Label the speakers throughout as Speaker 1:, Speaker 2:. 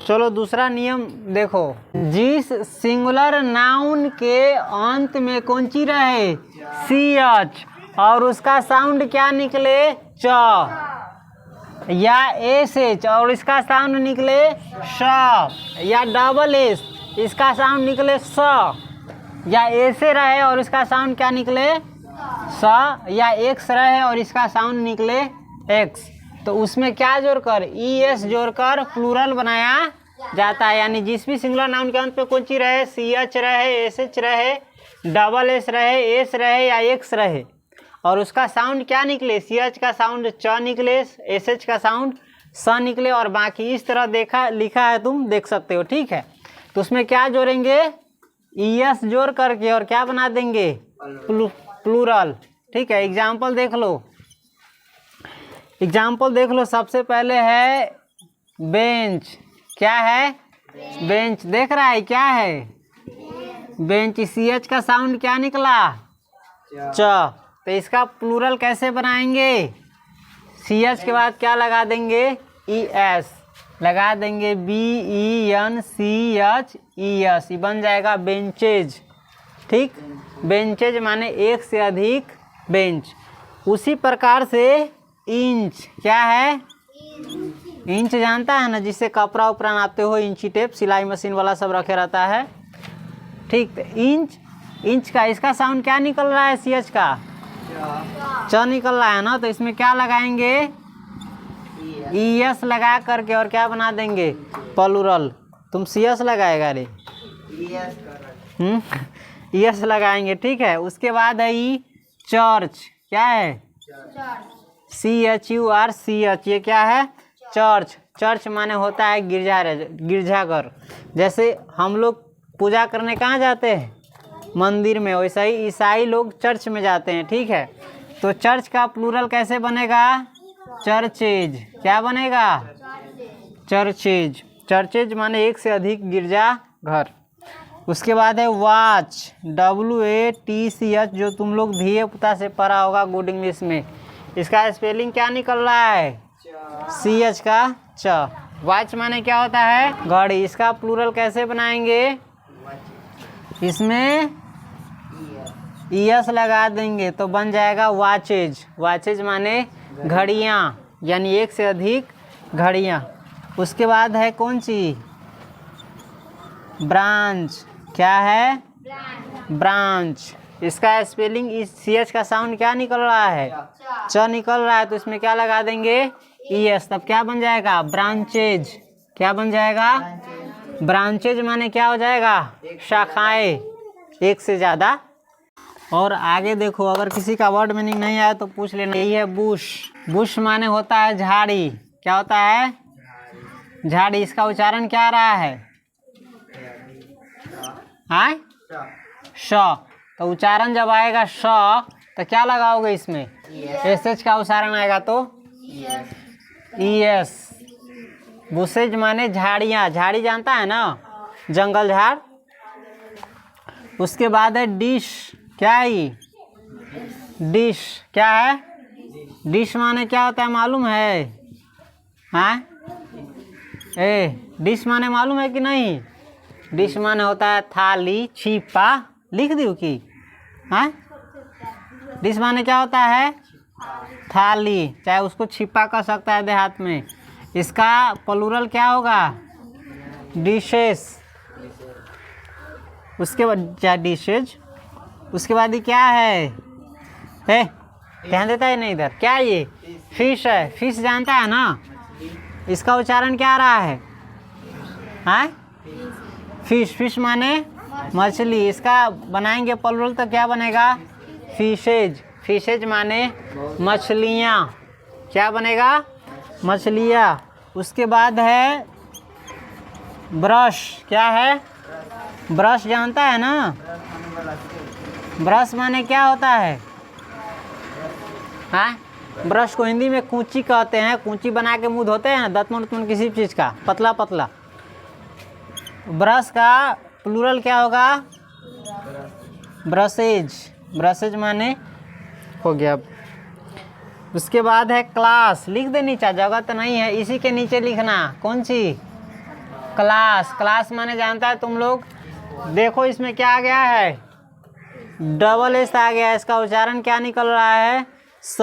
Speaker 1: चलो दूसरा नियम देखो, जिस सिंगुलर नाउन के अंत में कौन ची रहे CH और उसका साउंड क्या निकले च, या SH और इसका साउंड निकले श, या डबल S इसका साउंड निकले स, या ऐसे रहे और इसका साउंड क्या निकले स, या एक्स रहे और इसका साउंड निकले एक्स, तो उसमें क्या जोड़कर ES जोड़कर प्लूरल बनाया जाता है। यानी जिस भी सिंगुलर नाउन के अंत पे कौन ची रहे CH रहे, SH रहे, डबल S रहे, S रहे या एक्स रहे और उसका साउंड क्या निकले, CH का साउंड च निकले, SH का साउंड स निकले, और बाकी इस तरह देखा लिखा है, तुम देख सकते हो। ठीक है, तो उसमें क्या जोड़ेंगे ES जोड़ करके और क्या बना देंगे प्लूरल। ठीक है, एग्जाम्पल देख लो, एग्जाम्पल देख लो। सबसे पहले है बेंच, क्या है बेंच, देख रहा है क्या है बेंच, CH का साउंड क्या निकला च, तो इसका प्लूरल कैसे बनाएंगे, CH के बाद क्या लगा देंगे ES लगा देंगे, BENCHES, ये बन जाएगा बेंचेज। ठीक, बेंचेज माने एक से अधिक बेंच। उसी प्रकार से इंच, क्या है इंच जानता है ना, जिससे कपड़ा उपड़ा नापते हो, इंची टेप सिलाई मशीन वाला सब रखे रहता है। ठीक, तो इंच, इंच का इसका साउंड क्या निकल रहा है CH का च निकल रहा है ना, तो इसमें क्या लगाएंगे ES लगा करके और क्या बना देंगे प्लूरल। तुम CS लगाएगा रे ES लगाएंगे। ठीक है, उसके बाद है चर्च, क्या है CHURCH, ये क्या है चर्च। चर्च माने होता है गिरजाघर। जैसे हम लोग पूजा करने कहाँ जाते हैं मंदिर में, वैसा ही ईसाई लोग चर्च में जाते हैं। ठीक है, तो चर्च का प्लूरल कैसे बनेगा चर्चेज, क्या बनेगा चर्चेज। चर्चेज माने एक से अधिक गिरजा घर। उसके बाद है वाच, WATCH, जो तुम लोग धिये पुता से पढ़ा होगा गुड इंग्लिश में। इसका स्पेलिंग क्या निकल रहा है CH का च। वाच माने क्या होता है घड़ी। इसका प्लूरल कैसे बनाएंगे, इसमें ES लगा देंगे तो बन जाएगा वाचेज। वाचेज माने घड़ियाँ, यानी एक से अधिक घड़ियाँ। उसके बाद है कौन सी ब्रांच, क्या है ब्रांच। इसका स्पेलिंग इस CH का साउंड क्या निकल रहा है च निकल रहा है, तो इसमें क्या लगा देंगे ES, तब क्या बन जाएगा ब्रांचेज। क्या बन जाएगा ब्रांचेज माने क्या हो जाएगा शाखाएं, एक से ज़्यादा। और आगे देखो, अगर किसी का वर्ड मीनिंग नहीं आया तो पूछ लेना। यही है बुश। बुश माने होता है झाड़ी, क्या होता है झाड़ी। इसका उच्चारण क्या आ रहा है हाँ श, तो उच्चारण जब आएगा श तो क्या लगाओगे इसमें SH का उच्चारण आएगा तो ES। बुशेज माने झाड़ियाँ, झाड़ी जानता है ना जंगल झाड़। उसके बाद है डिश, क्या है ये डिश, क्या है डिश माने क्या होता है मालूम है हाँ डिश माने मालूम है कि नहीं। डिश माने होता है थाली छिपा, लिख दी कि हाँ डिश माने क्या होता है थाली, चाहे उसको छिपा कर सकता है देहात में। इसका प्लूरल क्या होगा डिशेस। उसके बाद क्या डिशेज। उसके बाद ये क्या है ध्यान देता है नहीं इधर, क्या ये फिश है। फिश जानता है ना, इसका उच्चारण क्या आ रहा है हाँ फिश। फिश माने मछली। इसका बनाएंगे प्लूरल तो क्या बनेगा फिशेज। फिशेज माने मछलियाँ, क्या बनेगा मछलियाँ। उसके बाद है ब्रश, क्या है ब्रश जानता है ना। ब्रश माने क्या होता है हाँ ब्रश को हिंदी में कूंची कहते हैं। कूंची बना के मुंह धोते हैं ना, दाँतमन उतमन किसी चीज़ का पतला पतला। ब्रश का प्लूरल क्या होगा ब्रशेज। ब्रशेज माने हो गया। उसके बाद है क्लास, लिख दे नीचे, जगह तो नहीं है, इसी के नीचे लिखना कौन सी क्लास, क्लास माने जानता है तुम लोग। देखो इसमें क्या आ गया है, डबल एस आ गया है, इसका उच्चारण क्या निकल रहा है, स।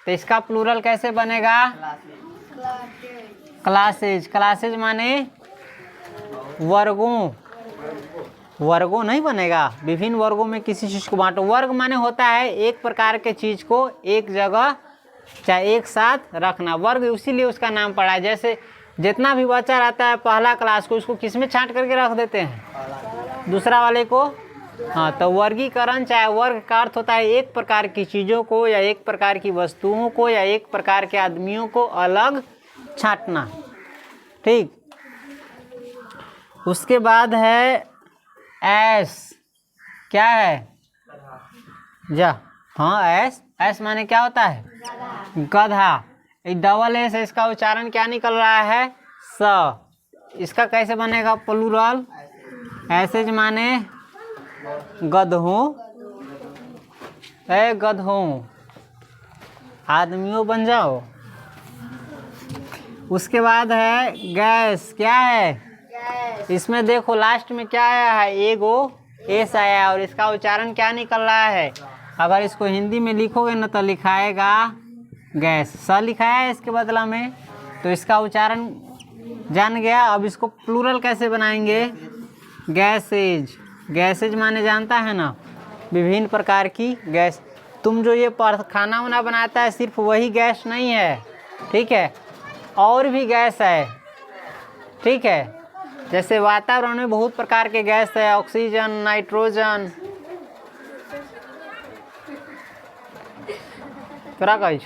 Speaker 1: तो इसका प्लूरल कैसे बनेगा, क्लासेज। क्लासेज माने वर्गों, वर्गों नहीं बनेगा, विभिन्न वर्गों में किसी चीज को बांटो। वर्ग माने होता है एक प्रकार के चीज को एक जगह चाहे एक साथ रखना, वर्ग इसीलिए उसका नाम पड़ा है। जैसे जितना भी बच्चा रहता है पहला क्लास को, उसको किसमें छांट करके रख देते हैं, दूसरा वाले को। हाँ, तो वर्गीकरण चाहे वर्ग का अर्थ होता है एक प्रकार की चीज़ों को या एक प्रकार की वस्तुओं को या एक प्रकार के आदमियों को अलग छांटना। ठीक, उसके बाद है एस, क्या है, जा, हाँ एस, एस माने क्या होता है, गधा। डबल एस, इसका उच्चारण क्या निकल रहा है, स। इसका कैसे बनेगा प्लूरल, ऐसे माने गधों, ए गधों, आदमियों बन जाओ। उसके बाद है गैस, क्या है, इसमें देखो लास्ट में क्या आया है, एगो एस आया और इसका उच्चारण क्या निकल रहा है। अगर इसको हिंदी में लिखोगे ना तो लिखाएगा गैस, स लिखाया है इसके बदला में, तो इसका उच्चारण जान गया। अब इसको प्लूरल कैसे बनाएंगे, गैसेज। गैसेज माने जानता है ना, विभिन्न प्रकार की गैस। तुम जो ये खाना वाना बनाता है सिर्फ वही गैस नहीं है, ठीक है, और भी गैस है, ठीक है। जैसे वातावरण में बहुत प्रकार के गैस है, ऑक्सीजन, नाइट्रोजन। क्या कही,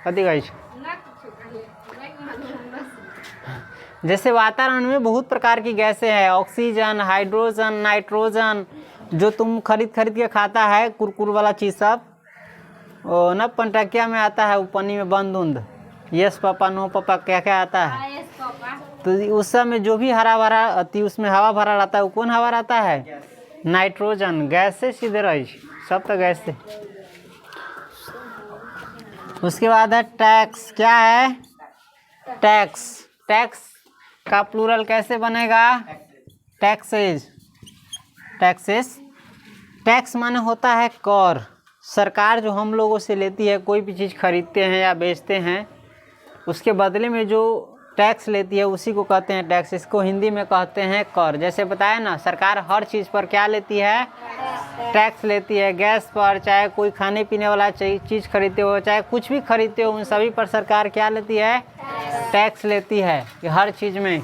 Speaker 1: कथी कही, जैसे वातावरण में बहुत प्रकार की गैसें हैं, ऑक्सीजन, हाइड्रोजन, नाइट्रोजन। जो तुम खरीद के खाता है कुरकुर वाला चीज़ सब, वो ना पंटकिया में आता है, ऊपनी में बंद उंद, यस पापा नो पापा क्या क्या आता है, तो उस सब में जो भी हरा भरा अति उसमें हवा भरा रहता है, वो कौन हवा रहता है, नाइट्रोजन। गैस से सीधे रही, सब तो गैस से। उसके बाद है टैक्स, क्या है, टैक्स। टैक्स का प्लूरल कैसे बनेगा, टैक्सेस। टैक्सेस, टैक्स माने होता है कर। सरकार जो हम लोगों से लेती है, कोई भी चीज़ खरीदते हैं या बेचते हैं, उसके बदले में जो टैक्स लेती है उसी को कहते हैं टैक्स। इसको हिंदी में कहते हैं कर। जैसे बताया ना, सरकार हर चीज़ पर क्या लेती है, टैक्स लेती है। गैस पर, चाहे कोई खाने पीने वाला चीज़ खरीदते हो, चाहे कुछ भी खरीदते हो, उन सभी पर सरकार क्या लेती है, टैक्स लेती है, हर चीज़ में।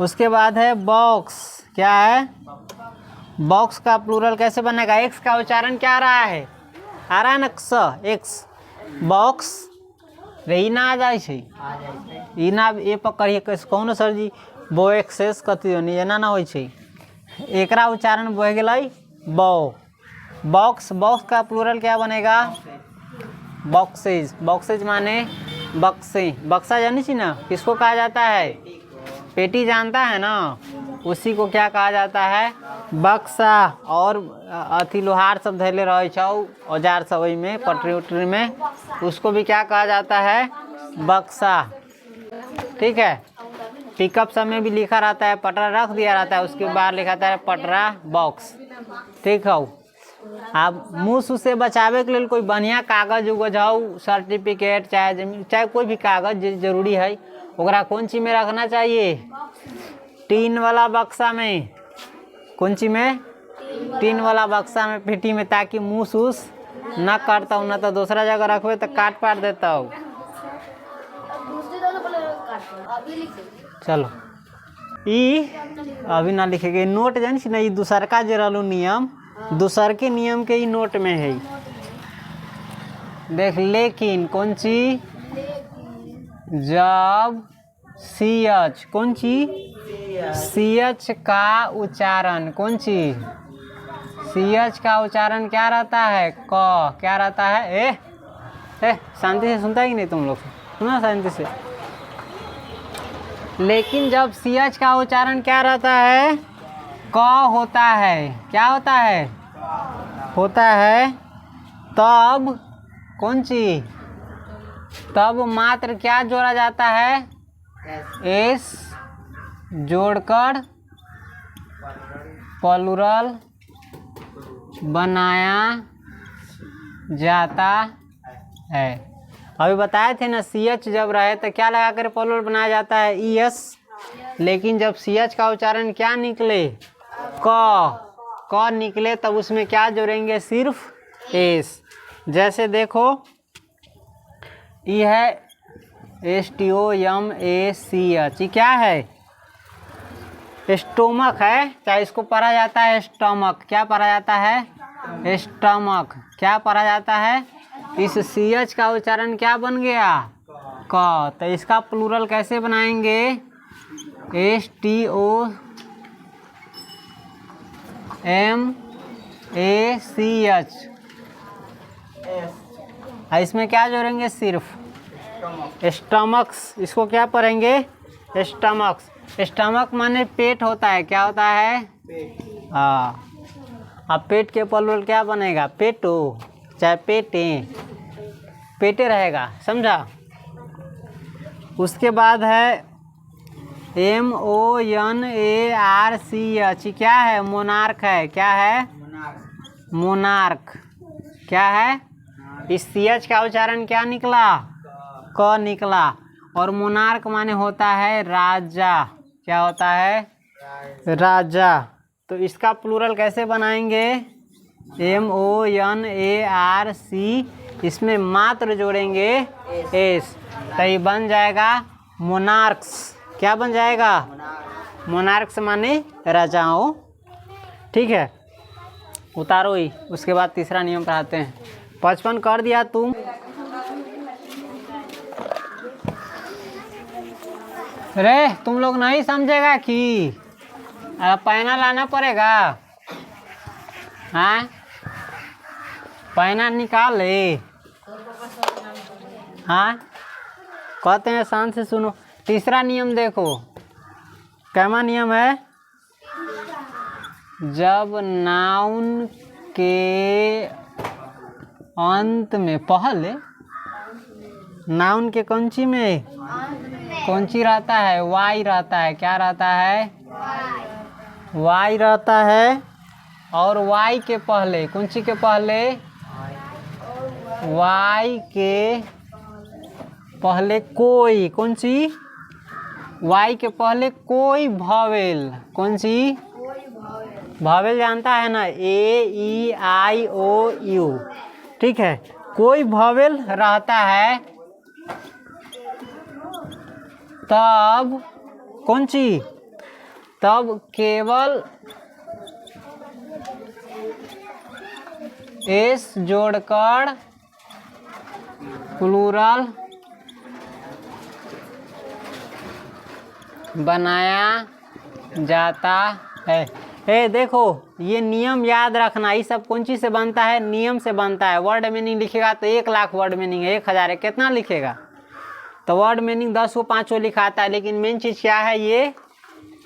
Speaker 1: उसके बाद है बॉक्स, क्या है, बॉक्स का प्लूरल कैसे बनेगा, एक्स का उच्चारण क्या आ रहा है, आ रहा है ना, स, एक्स। बॉक्स रही ना आ जाए छे, ई ना ए पकड़िए कौन सर जी, बो एक्सेस कथी होनी एना ना होइ छे, एकरा उच्चारण बह गई बॉ। बॉक्स, बॉक्स का प्लूरल क्या बनेगा, बॉक्सेज। बॉक्सेज माने बक्से। बक्सा जानी छी ना, किसको कहा जाता है, पेटी जानता है ना, उसी को क्या कहा जाता है, बक्सा। और अथी लोहार सब धैले रहे छौ, औजार सब में पटरी उटरी में, उसको भी क्या कहा जाता है, बक्सा, ठीक है। पिकअप सब में भी लिखा रहता है, पटरा रख दिया रहता है, उसके बाद लिखा रहता है पटरा बॉक्स, ठीक है। आप मुँह से बचावे के लिए कोई बढ़िया कागज उगज हो, सर्टिफिकेट चाहे जमीन चाहे कोई भी कागज जरूरी है, ओकरा कौन चीज में रखना चाहिए, टीन वाला बक्सा में। कौन चीज में, टीन वाला बक्सा में, पेटी में, ताकि मुँह सूस न काटता हूँ, न तो दूसरा जगह रखबे तो काट पाट देता हूँ। चलो ई अभी ना लिखेगे, नोट जानी छी ना, ई दूसर का जे रहलो नियम, दूसर के नियम के ही नोट में है। देख, लेकिन कौन सी, जब सी एच, कौन सी, सी एच का उच्चारण, कौन सी, सी एच का उच्चारण क्या रहता है, क, क्या रहता है, ए शांति से सुनता है कि नहीं तुम लोग, सुना शांति से। लेकिन जब सी एच का उच्चारण क्या रहता है, क होता है, क्या होता है, होता है, तब कौन सी, तब मात्र क्या जोड़ा जाता है? एस जोड़कर प्लूरल बनाया जाता है। अभी बताए थे ना, सी एच जब रहे तो क्या लगा कर प्लूरल बनाया जाता है? E S. लेकिन जब सी एच का उच्चारण क्या निकले? क निकले, तब उसमें क्या जोड़ेंगे? सिर्फ एस। जैसे देखो, ई है STOMACH, ये क्या है? स्टोमक है, चाहे इसको पढ़ा जाता है स्टमक। क्या पढ़ा जाता है? स्टमक। क्या पढ़ा जाता है? इस सी एच का उच्चारण क्या बन गया? क। तो इसका प्लूरल कैसे बनाएंगे? STOMACH। इसमें क्या जोड़ेंगे? सिर्फ स्टमक्स। इसको क्या पढ़ेंगे? स्टमक्स। स्टमक माने पेट होता है। क्या होता है? हाँ। अब पेट के प्लूरल क्या बनेगा? पेटो, चाहे पेटे, पेटे रहेगा, समझा? उसके बाद है MONARCH, क्या है? मोनार्क है। क्या है? मोनार्क। क्या है? इस सी एच का उच्चारण क्या निकला? क निकला। और मोनार्क माने होता है राजा। क्या होता है? राजा। तो इसका प्लूरल कैसे बनाएंगे? MONARC, इसमें मात्र जोड़ेंगे एस, तो ये बन जाएगा मोनार्क्स। क्या बन जाएगा? मोनार्क्स माने राजाओं। ठीक है, उतारो ही। उसके बाद तीसरा नियम पढ़ाते हैं। 55 कर दिया तुम? रे तुम लोग नहीं समझेगा कि पैना लाना पड़ेगा? हाँ, पैना निकाल ले। हाँ, कहते हैं शांत से सुनो। तीसरा नियम देखो, कैमा नियम है? जब नाउन के अंत में, पहले नाउन के कौनची में कौनची रहता है? वाई रहता है। क्या रहता है? वाई रहता है। और वाई के पहले, कौनची के पहले? वाई के पहले कोई, कौनसी? वाई के पहले कोई भावेल। कौनसी? भावेल जानता है ना? AEIOU। ठीक है, कोई भावेल रहता है तब कौनसी? तब केवल एस जोड़कर प्लूरल बनाया जाता है। देखो, ये नियम याद रखना। ये सब कौन चीज़ से बनता है? नियम से बनता है। वर्ड मीनिंग लिखेगा तो 1,00,000 वर्ड मीनिंग है। 1,000 है, कितना लिखेगा? तो वर्ड मीनिंग 10 को 5 लिखाता है। लेकिन मेन चीज़ क्या है? ये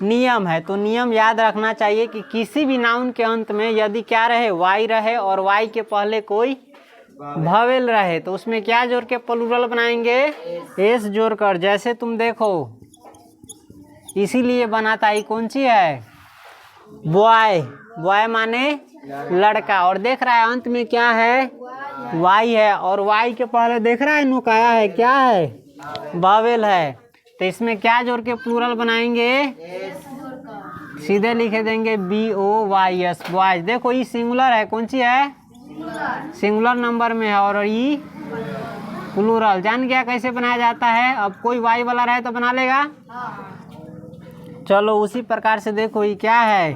Speaker 1: नियम है। तो नियम याद रखना चाहिए कि किसी भी नाउन के अंत में यदि क्या रहे? वाई रहे, और वाई के पहले कोई भावेल रहे, तो उसमें क्या जोड़ के प्लूरल बनाएंगे? एस जोड़कर। जैसे तुम देखो, इसीलिए बनाता है। कौन सी है? बॉय। बॉय माने लड़का। और देख रहा है अंत में क्या है? वाई है। और वाई के पहले देख रहा है नुकाया है। क्या है? भावेल है। तो इसमें क्या जोड़ के प्लूरल बनाएंगे? सीधे लिखे देंगे BOYS, बॉयज। देखो, ये सिंगुलर है। कौन सी है? सिंगुलर नंबर में है। और ये प्लूरल। जान गया कैसे बनाया जाता है? अब कोई वाई वाला रहे तो बना लेगा। चलो उसी प्रकार से देखो, ये क्या है?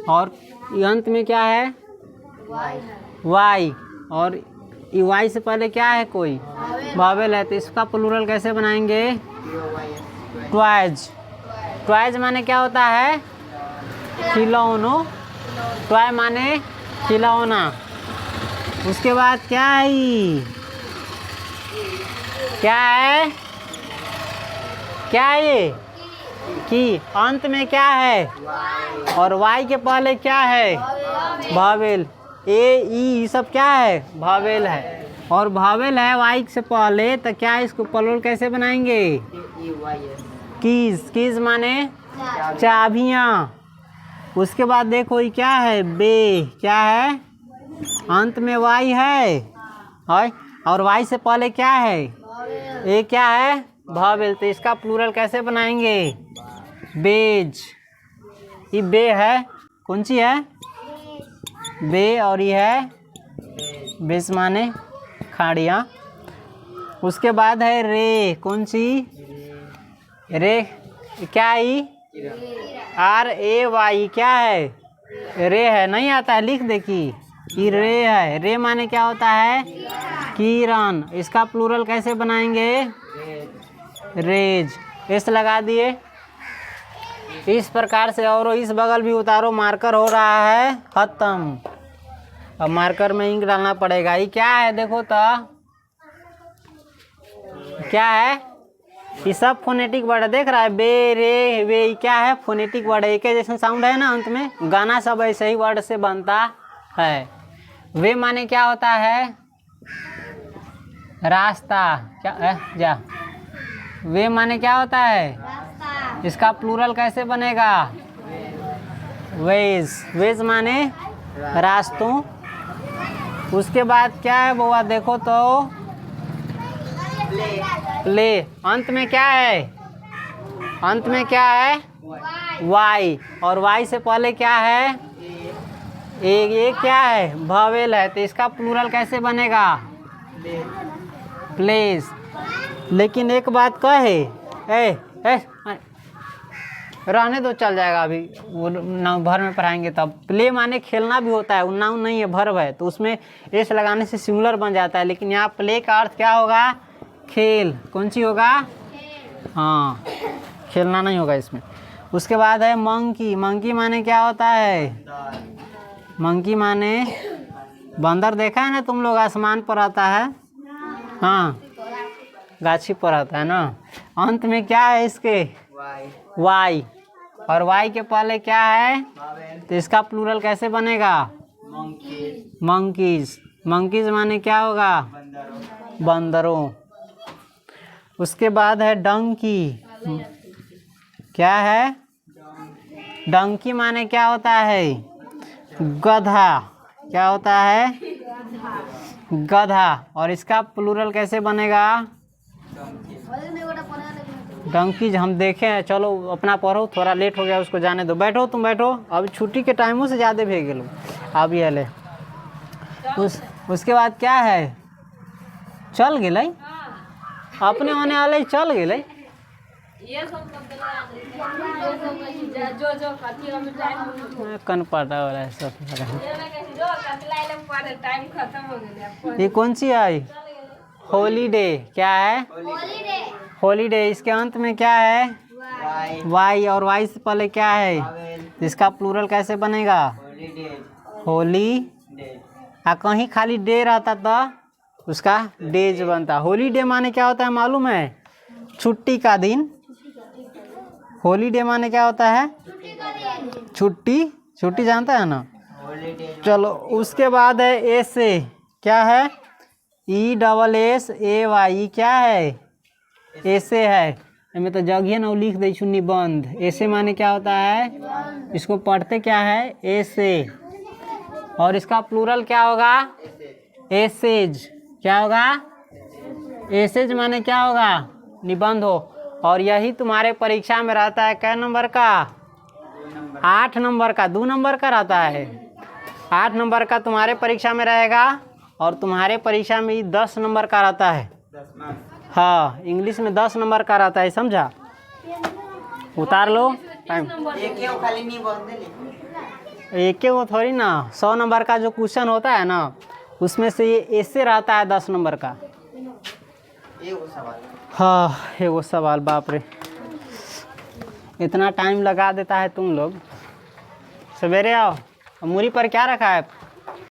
Speaker 1: और अंत में क्या है? वाई। और वाई से पहले क्या है? कोई भावेल है। तो इसका प्लूरल कैसे बनाएंगे? ट्वाइज। ट्वाइज माने क्या होता है? खिलौनो। ट्वाई माने खिलौना। उसके बाद क्या है? क्या है? क्या है ये? कि अंत में क्या है? और वाई के पहले क्या है? भावेल। ए ई सब क्या है? भावेल है। और भावेल है वाई से पहले, तो क्या इसको प्लूरल कैसे बनाएंगे? कीज। कीज माने चाबियाँ। उसके बाद देखो ये क्या है? बे। क्या है? अंत में वाई है और वाई से पहले क्या है? ये क्या है? भावेल। तो इसका प्लूरल कैसे बनाएंगे? बेज। ये बे है, कौन सी है? बे। और ये है बेज माने खाड़ियाँ। उसके बाद है रे। कौन सी? रे। क्या ही? RAY। क्या है? रे है। नहीं आता है, लिख देखी। ये रे है। रे माने क्या होता है? किरण। इसका प्लूरल कैसे बनाएंगे? रेज। एस लगा दिए। इस प्रकार से और इस बगल भी उतारो। मार्कर हो रहा है खत्म। अब मार्कर में इंक डालना पड़ेगा। ये क्या है देखो तो? क्या है? ये सब फोनेटिक वर्ड देख रहा है। बे, रे, वे। क्या है? फोनेटिक वर्ड है। एक जैसा साउंड है ना अंत में। गाना सब ऐसे ही वर्ड से बनता है। वे माने क्या होता है? रास्ता। क्या जा। वे माने क्या होता है? इसका प्लूरल कैसे बनेगा? वेज। वेज माने रास्तों। उसके बाद क्या है बुआ देखो तो? प्ले। अंत में क्या है? अंत में क्या है? वाई। और वाई से पहले क्या है? ये क्या है? भावेल है। तो इसका प्लूरल कैसे बनेगा? प्लेस। लेकिन एक बात कहे, रहने दो, चल जाएगा अभी, वो नाउन भर में पढ़ाएंगे तब। प्ले माने खेलना भी होता है, वो नाउन नहीं है, भर्ब है, तो उसमें एस लगाने से सिंगुलर बन जाता है। लेकिन यहाँ प्ले का अर्थ क्या होगा? खेल। कौन सी होगा? हाँ, खेलना नहीं होगा इसमें। उसके बाद है मंकी। मंकी माने क्या होता है? मंकी माने बंदर। देखा है ना तुम लोग? आसमान पर आता है, हाँ, गाछी पर आता है ना। अंत में क्या है इसके? वाई। और वाई के पहले क्या है? तो इसका प्लूरल कैसे बनेगा? मंकीज। मंकीज माने क्या होगा? बंदरों। उसके बाद है डंकी। क्या है? डंकी माने क्या होता है? गधा। क्या होता है? गधा। और इसका प्लूरल कैसे बनेगा? डंकीज। हम देखे हैं, चलो अपना पढ़ो, थोड़ा लेट हो गया, उसको जाने दो। बैठो, तुम बैठो, अभी छुट्टी के टाइमों से ज़्यादा भेज लो अभी हले। उसके बाद क्या है? चल गए अपने होने वाले, चल गए। कनपटा हो रहा है सब। ये कौन सी आई? हॉलीडे। क्या है? हॉलीडे। इसके अंत में क्या है? वाई। और वाई से पहले क्या है? इसका प्लूरल कैसे बनेगा? होली। कहीं खाली डे रहता तो उसका डेज बनता। हॉलीडे माने क्या होता है मालूम है? छुट्टी का दिन। हॉलीडे माने क्या होता है? छुट्टी। छुट्टी जानता है ना? चलो उसके बाद है ऐसे। क्या है? ESSAY। क्या है? ऐसे है। मैं तो जगह ना लिख दे छू निबंध। ऐसे माने क्या होता है? इसको पढ़ते क्या है? ऐसे। और इसका प्लूरल क्या होगा? एसेज। क्या होगा? एसेज माने क्या होगा? निबंध हो। और यही तुम्हारे परीक्षा में रहता है कै नंबर का? 8 नंबर का। 2 नंबर का रहता है। 8 नंबर का तुम्हारे परीक्षा में रहेगा। और तुम्हारे परीक्षा में 10 नंबर का रहता है। हाँ, इंग्लिश में 10 नंबर का रहता है, समझा? उतार लो टाइम। एक वो थोड़ी ना, 100 नंबर का जो क्वेश्चन होता है ना, उसमें से ये ऐसे रहता है 10 नंबर का। हाँ, ये वो सवाल। बाप रे, इतना टाइम लगा देता है तुम लोग। सवेरे आओ। मूरी पर क्या रखा है?